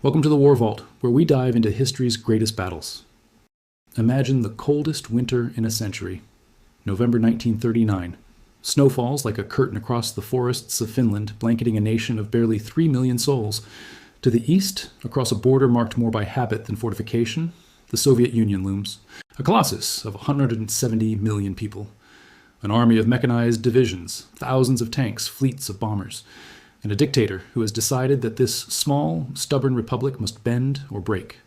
Welcome to the War Vault, where we dive into history's greatest battles. Imagine the coldest winter in a century. November 1939. Snow falls like a curtain across the forests of Finland, blanketing a nation of barely 3 million souls. To the east, across a border marked more by habit than fortification, the Soviet Union looms. A colossus of 170 million people. An army of mechanized divisions, thousands of tanks, fleets of bombers, and a dictator who has decided that this small, stubborn republic must bend or break.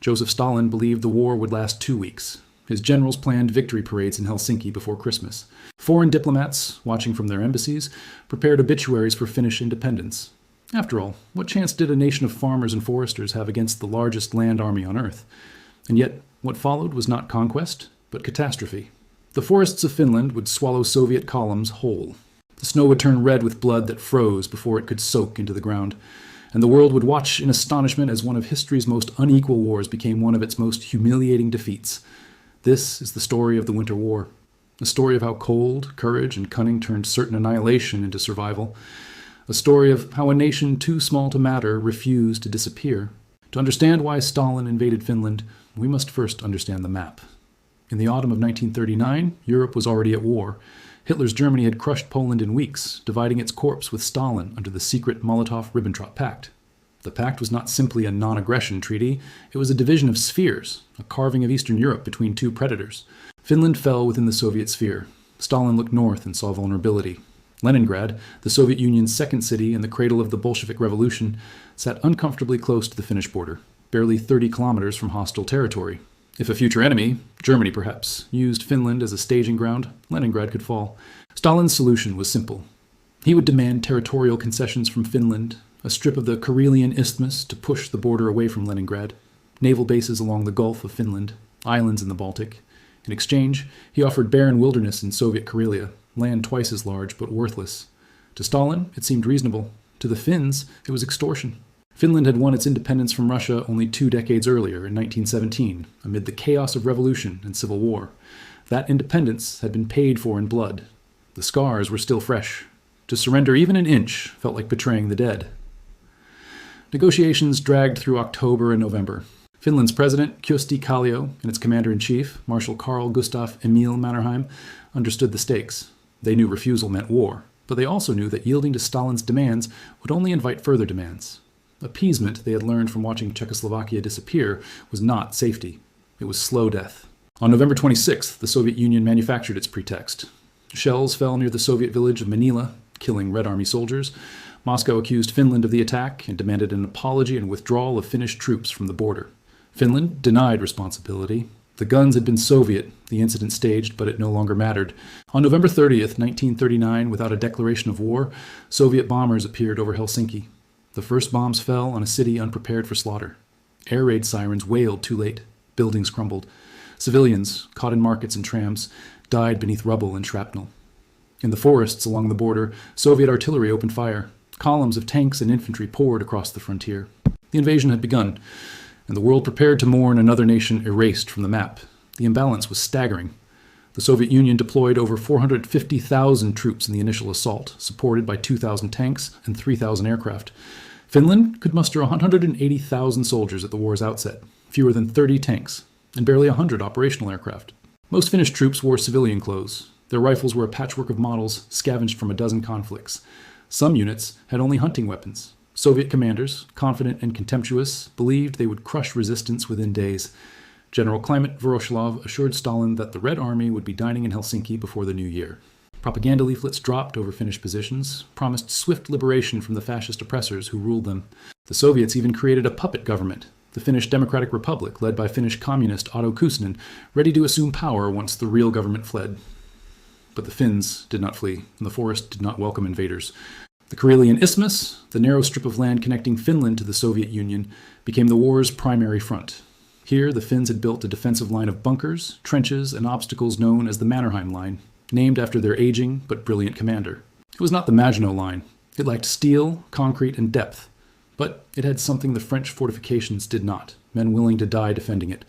Joseph Stalin believed the war would last 2 weeks. His generals planned victory parades in Helsinki before Christmas. Foreign diplomats, watching from their embassies, prepared obituaries for Finnish independence. After all, what chance did a nation of farmers and foresters have against the largest land army on earth? And yet, what followed was not conquest, but catastrophe. The forests of Finland would swallow Soviet columns whole. The snow would turn red with blood that froze before it could soak into the ground. And the world would watch in astonishment as one of history's most unequal wars became one of its most humiliating defeats. This is the story of the Winter War. A story of how cold, courage, and cunning turned certain annihilation into survival. A story of how a nation too small to matter refused to disappear. To understand why Stalin invaded Finland, we must first understand the map. In the autumn of 1939, Europe was already at war. Hitler's Germany had crushed Poland in weeks, dividing its corpse with Stalin under the secret Molotov-Ribbentrop Pact. The pact was not simply a non-aggression treaty, it was a division of spheres, a carving of Eastern Europe between two predators. Finland fell within the Soviet sphere. Stalin looked north and saw vulnerability. Leningrad, the Soviet Union's second city and the cradle of the Bolshevik Revolution, sat uncomfortably close to the Finnish border, barely 30 kilometers from hostile territory. If a future enemy, Germany perhaps, used Finland as a staging ground, Leningrad could fall. Stalin's solution was simple. He would demand territorial concessions from Finland, a strip of the Karelian isthmus to push the border away from Leningrad, naval bases along the Gulf of Finland, islands in the Baltic. In exchange, he offered barren wilderness in Soviet Karelia, land twice as large but worthless. To Stalin, it seemed reasonable. To the Finns, it was extortion. Finland had won its independence from Russia only 2 decades earlier, in 1917, amid the chaos of revolution and civil war. That independence had been paid for in blood. The scars were still fresh. To surrender even an inch felt like betraying the dead. Negotiations dragged through October and November. Finland's president, Kyösti Kallio, and its commander-in-chief, Marshal Carl Gustaf Emil Mannerheim, understood the stakes. They knew refusal meant war, but they also knew that yielding to Stalin's demands would only invite further demands. Appeasement, they had learned from watching Czechoslovakia disappear, was not safety. It was slow death. On November 26th, the Soviet Union manufactured its pretext. Shells fell near the Soviet village of Manila, killing Red Army soldiers. Moscow accused Finland of the attack and demanded an apology and withdrawal of Finnish troops from the border. Finland denied responsibility. The guns had been Soviet, the incident staged, but it no longer mattered. On November 30th, 1939, without a declaration of war, Soviet bombers appeared over Helsinki. The first bombs fell on a city unprepared for slaughter. Air raid sirens wailed too late. Buildings crumbled. Civilians, caught in markets and trams, died beneath rubble and shrapnel. In the forests along the border, Soviet artillery opened fire. Columns of tanks and infantry poured across the frontier. The invasion had begun, and the world prepared to mourn another nation erased from the map. The imbalance was staggering. The Soviet Union deployed over 450,000 troops in the initial assault, supported by 2,000 tanks and 3,000 aircraft. Finland could muster 180,000 soldiers at the war's outset, fewer than 30 tanks, and barely 100 operational aircraft. Most Finnish troops wore civilian clothes. Their rifles were a patchwork of models scavenged from a dozen conflicts. Some units had only hunting weapons. Soviet commanders, confident and contemptuous, believed they would crush resistance within days. General Kliment Voroshilov assured Stalin that the Red Army would be dining in Helsinki before the new year. Propaganda leaflets dropped over Finnish positions, promised swift liberation from the fascist oppressors who ruled them. The Soviets even created a puppet government, the Finnish Democratic Republic, led by Finnish communist Otto Kuusinen, ready to assume power once the real government fled. But the Finns did not flee, and the forest did not welcome invaders. The Karelian Isthmus, the narrow strip of land connecting Finland to the Soviet Union, became the war's primary front. Here, the Finns had built a defensive line of bunkers, trenches, and obstacles known as the Mannerheim Line, named after their aging but brilliant commander. It was not the Maginot Line. It lacked steel, concrete, and depth. But it had something the French fortifications did not, men willing to die defending it.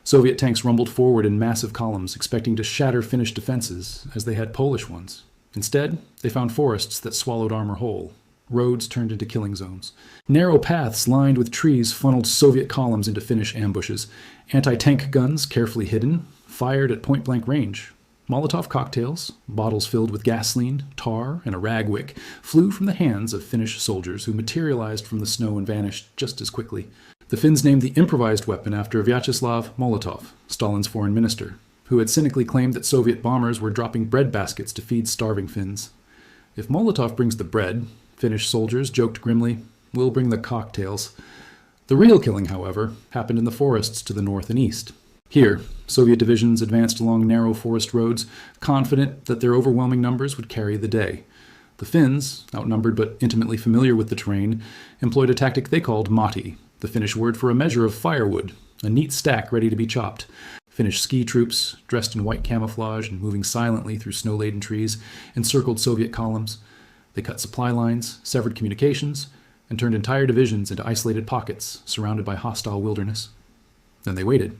Soviet tanks rumbled forward in massive columns, expecting to shatter Finnish defenses, as they had Polish ones. Instead, they found forests that swallowed armor whole. roads turned into killing zones. Narrow paths lined with trees funneled Soviet columns into Finnish ambushes. Anti-tank guns, carefully hidden, fired at point-blank range. Molotov cocktails, bottles filled with gasoline, tar, and a rag wick, flew from the hands of Finnish soldiers who materialized from the snow and vanished just as quickly. The Finns named the improvised weapon after Vyacheslav Molotov, Stalin's foreign minister, who had cynically claimed that Soviet bombers were dropping bread baskets to feed starving Finns. If Molotov brings the bread, Finnish soldiers joked grimly, we'll bring the cocktails. The real killing, however, happened in the forests to the north and east. Here, Soviet divisions advanced along narrow forest roads, confident that their overwhelming numbers would carry the day. The Finns, outnumbered but intimately familiar with the terrain, employed a tactic they called mati, the Finnish word for a measure of firewood, a neat stack ready to be chopped. Finnish ski troops, dressed in white camouflage and moving silently through snow-laden trees, encircled Soviet columns. They cut supply lines, severed communications, and turned entire divisions into isolated pockets surrounded by hostile wilderness. Then they waited.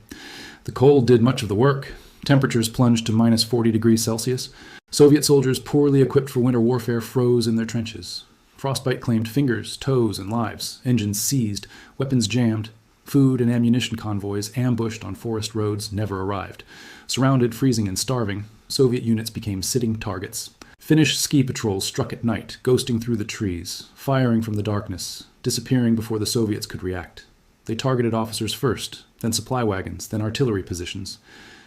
The cold did much of the work. Temperatures plunged to minus 40 degrees Celsius. Soviet soldiers, poorly equipped for winter warfare, froze in their trenches. Frostbite claimed fingers, toes, and lives. Engines seized, weapons jammed. Food and ammunition convoys, ambushed on forest roads, never arrived. Surrounded, freezing, and starving, Soviet units became sitting targets. Finnish ski patrols struck at night, ghosting through the trees, firing from the darkness, disappearing before the Soviets could react. They targeted officers first, then supply wagons, then artillery positions.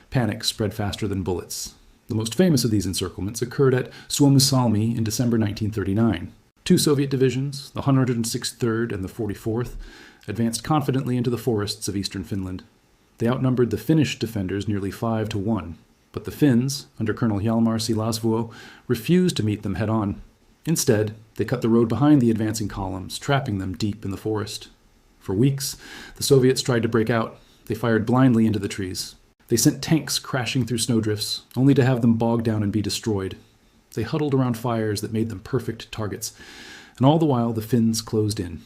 Panic spread faster than bullets. The most famous of these encirclements occurred at Suomussalmi in December 1939. Two Soviet divisions, the 106th Third and the 44th, advanced confidently into the forests of eastern Finland. They outnumbered the Finnish defenders nearly 5-1, but the Finns, under Colonel Hjalmar Silasvuo, refused to meet them head-on. Instead, they cut the road behind the advancing columns, trapping them deep in the forest. For weeks, the Soviets tried to break out. They fired blindly into the trees. They sent tanks crashing through snowdrifts, only to have them bogged down and be destroyed. They huddled around fires that made them perfect targets, and all the while the Finns closed in.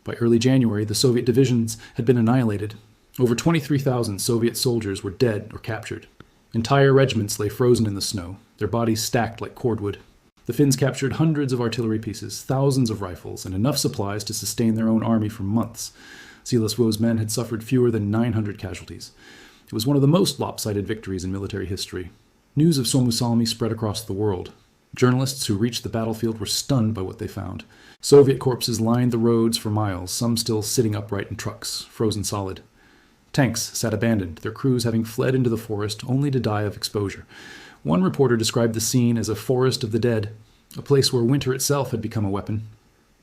By early January, the Soviet divisions had been annihilated. Over 23,000 Soviet soldiers were dead or captured. Entire regiments lay frozen in the snow, their bodies stacked like cordwood. The Finns captured hundreds of artillery pieces, thousands of rifles, and enough supplies to sustain their own army for months. Silasvuo's men had suffered fewer than 900 casualties. It was one of the most lopsided victories in military history. News of Suomussalmi spread across the world. Journalists who reached the battlefield were stunned by what they found. Soviet corpses lined the roads for miles, some still sitting upright in trucks, frozen solid. Tanks sat abandoned, their crews having fled into the forest only to die of exposure. One reporter described the scene as a forest of the dead, a place where winter itself had become a weapon.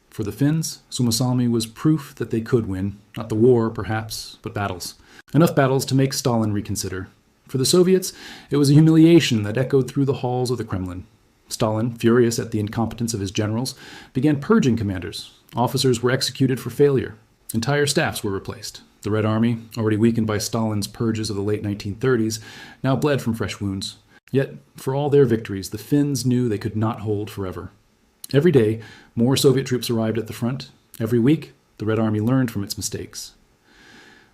For the Finns, Suomussalmi was proof that they could win, not the war, perhaps, but battles. Enough battles to make Stalin reconsider. For the Soviets, it was a humiliation that echoed through the halls of the Kremlin. Stalin, furious at the incompetence of his generals, began purging commanders. Officers were executed for failure. Entire staffs were replaced. The Red Army, already weakened by Stalin's purges of the late 1930s, now bled from fresh wounds. Yet, for all their victories, the Finns knew they could not hold forever. Every day, more Soviet troops arrived at the front. Every week, the Red Army learned from its mistakes.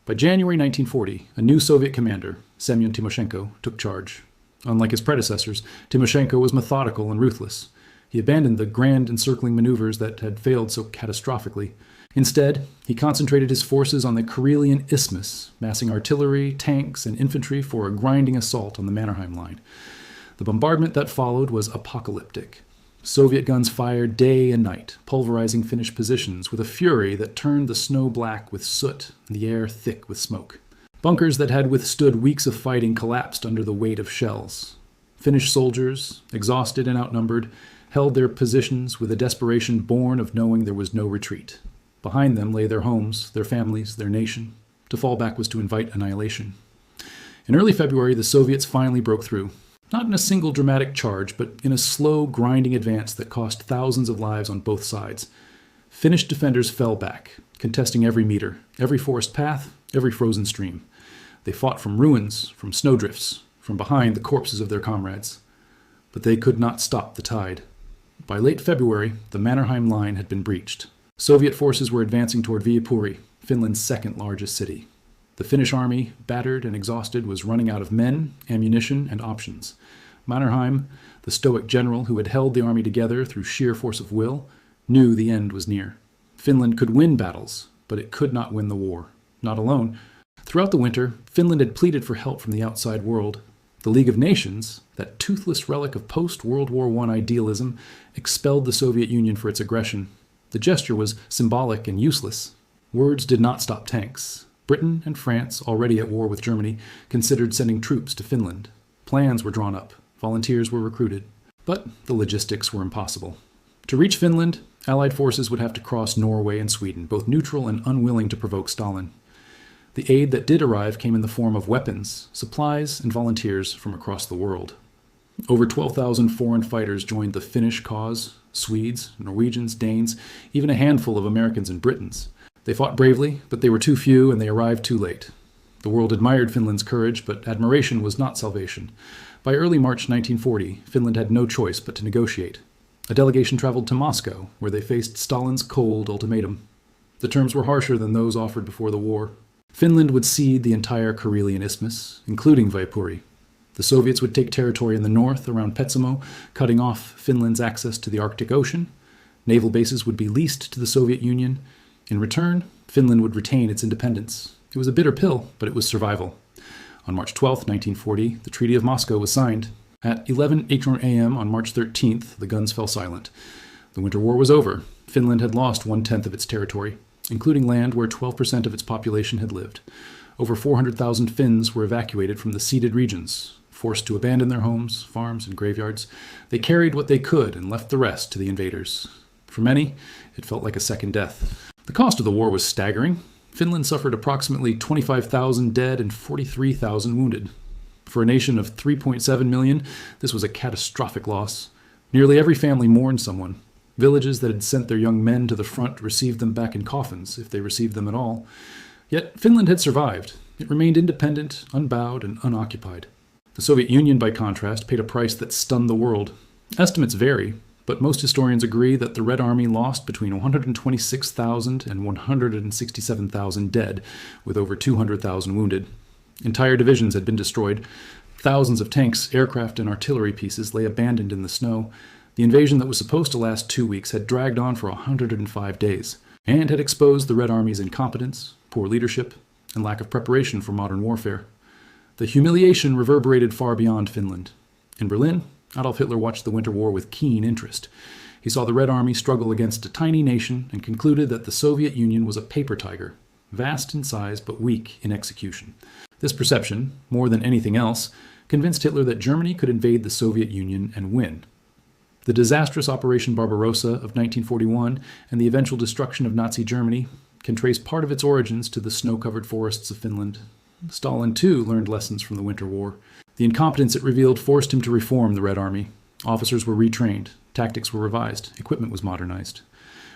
By January 1940, a new Soviet commander, Semyon Timoshenko, took charge. Unlike his predecessors, Timoshenko was methodical and ruthless. He abandoned the grand encircling maneuvers that had failed so catastrophically. Instead, he concentrated his forces on the Karelian isthmus, massing artillery, tanks, and infantry for a grinding assault on the Mannerheim line. The bombardment that followed was apocalyptic. Soviet guns fired day and night, pulverizing Finnish positions with a fury that turned the snow black with soot and the air thick with smoke. Bunkers that had withstood weeks of fighting collapsed under the weight of shells. Finnish soldiers, exhausted and outnumbered, held their positions with a desperation born of knowing there was no retreat. Behind them lay their homes, their families, their nation. To fall back was to invite annihilation. In early February, the Soviets finally broke through. Not in a single dramatic charge, but in a slow, grinding advance that cost thousands of lives on both sides. Finnish defenders fell back, contesting every meter, every forest path, every frozen stream. They fought from ruins, from snowdrifts, from behind the corpses of their comrades. But they could not stop the tide. By late February, the Mannerheim line had been breached. Soviet forces were advancing toward Viipuri, Finland's second largest city. The Finnish army, battered and exhausted, was running out of men, ammunition, and options. Mannerheim, the stoic general who had held the army together through sheer force of will, knew the end was near. Finland could win battles, but it could not win the war. Not alone. Throughout the winter, Finland had pleaded for help from the outside world. The League of Nations, that toothless relic of post-World War I idealism, expelled the Soviet Union for its aggression. The gesture was symbolic and useless. Words did not stop tanks. Britain and France, already at war with Germany, considered sending troops to Finland. Plans were drawn up. Volunteers were recruited. But the logistics were impossible. To reach Finland, Allied forces would have to cross Norway and Sweden, both neutral and unwilling to provoke Stalin. The aid that did arrive came in the form of weapons, supplies, and volunteers from across the world. Over 12,000 foreign fighters joined the Finnish cause, Swedes, Norwegians, Danes, even a handful of Americans and Britons. They fought bravely, but they were too few and they arrived too late. The world admired Finland's courage, but admiration was not salvation. By early March 1940, Finland had no choice but to negotiate. A delegation traveled to Moscow, where they faced Stalin's cold ultimatum. The terms were harsher than those offered before the war. Finland would cede the entire Karelian isthmus, including Viipuri. The Soviets would take territory in the north around Petsamo, cutting off Finland's access to the Arctic Ocean. Naval bases would be leased to the Soviet Union. In return, Finland would retain its independence. It was a bitter pill, but it was survival. On March 12, 1940, the Treaty of Moscow was signed. At 11:00 a.m. on March 13th, the guns fell silent. The Winter War was over. Finland had lost 1/10 of its territory, including land where 12% of its population had lived. Over 400,000 Finns were evacuated from the ceded regions. Forced to abandon their homes, farms, and graveyards, they carried what they could and left the rest to the invaders. For many, it felt like a second death. The cost of the war was staggering. Finland suffered approximately 25,000 dead and 43,000 wounded. For a nation of 3.7 million, this was a catastrophic loss. Nearly every family mourned someone. Villages that had sent their young men to the front received them back in coffins, if they received them at all. Yet Finland had survived. It remained independent, unbowed, and unoccupied. The Soviet Union, by contrast, paid a price that stunned the world. Estimates vary, but most historians agree that the Red Army lost between 126,000 and 167,000 dead, with over 200,000 wounded. Entire divisions had been destroyed. Thousands of tanks, aircraft, and artillery pieces lay abandoned in the snow. The invasion that was supposed to last 2 weeks had dragged on for 105 days, and had exposed the Red Army's incompetence, poor leadership, and lack of preparation for modern warfare. The humiliation reverberated far beyond Finland. In Berlin, Adolf Hitler watched the Winter War with keen interest. He saw the Red Army struggle against a tiny nation and concluded that the Soviet Union was a paper tiger, vast in size but weak in execution. This perception, more than anything else, convinced Hitler that Germany could invade the Soviet Union and win. The disastrous Operation Barbarossa of 1941 and the eventual destruction of Nazi Germany can trace part of its origins to the snow-covered forests of Finland. Stalin, too, learned lessons from the Winter War. The incompetence it revealed forced him to reform the Red Army. Officers were retrained, tactics were revised, equipment was modernized.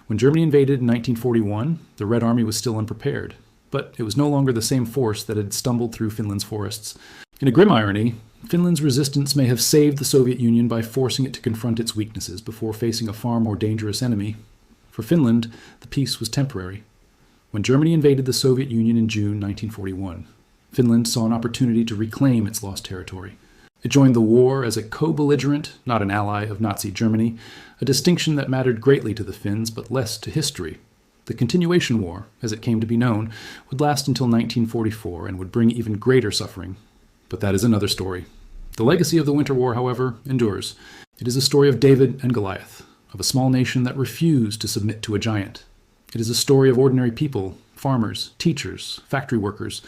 When Germany invaded in 1941, the Red Army was still unprepared, but it was no longer the same force that had stumbled through Finland's forests. In a grim irony, Finland's resistance may have saved the Soviet Union by forcing it to confront its weaknesses before facing a far more dangerous enemy. For Finland, the peace was temporary. When Germany invaded the Soviet Union in June 1941, Finland saw an opportunity to reclaim its lost territory. It joined the war as a co-belligerent, not an ally, of Nazi Germany, a distinction that mattered greatly to the Finns but less to history. The Continuation War, as it came to be known, would last until 1944 and would bring even greater suffering. But that is another story. The legacy of the Winter War, however, endures. It is a story of David and Goliath, of a small nation that refused to submit to a giant. It is a story of ordinary people, farmers, teachers, factory workers,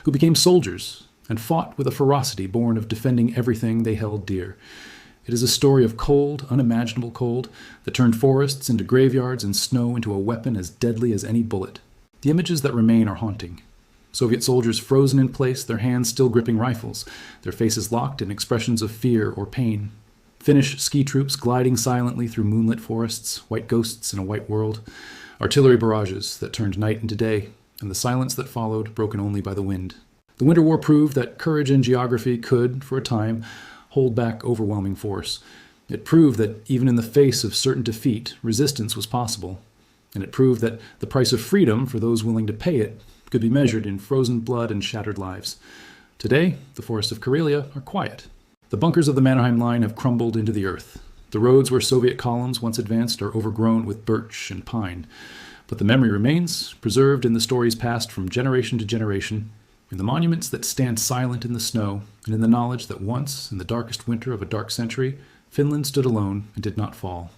who became soldiers and fought with a ferocity born of defending everything they held dear. It is a story of cold, unimaginable cold, that turned forests into graveyards and snow into a weapon as deadly as any bullet. The images that remain are haunting. Soviet soldiers frozen in place, their hands still gripping rifles, their faces locked in expressions of fear or pain. Finnish ski troops gliding silently through moonlit forests, white ghosts in a white world. Artillery barrages that turned night into day, and the silence that followed, broken only by the wind. The Winter War proved that courage and geography could, for a time, hold back overwhelming force. It proved that even in the face of certain defeat, resistance was possible. And it proved that the price of freedom, for those willing to pay it, could be measured in frozen blood and shattered lives. Today, the forests of Karelia are quiet. The bunkers of the Mannerheim Line have crumbled into the earth. The roads where Soviet columns once advanced are overgrown with birch and pine, but the memory remains, preserved in the stories passed from generation to generation, in the monuments that stand silent in the snow, and in the knowledge that once, in the darkest winter of a dark century, Finland stood alone and did not fall.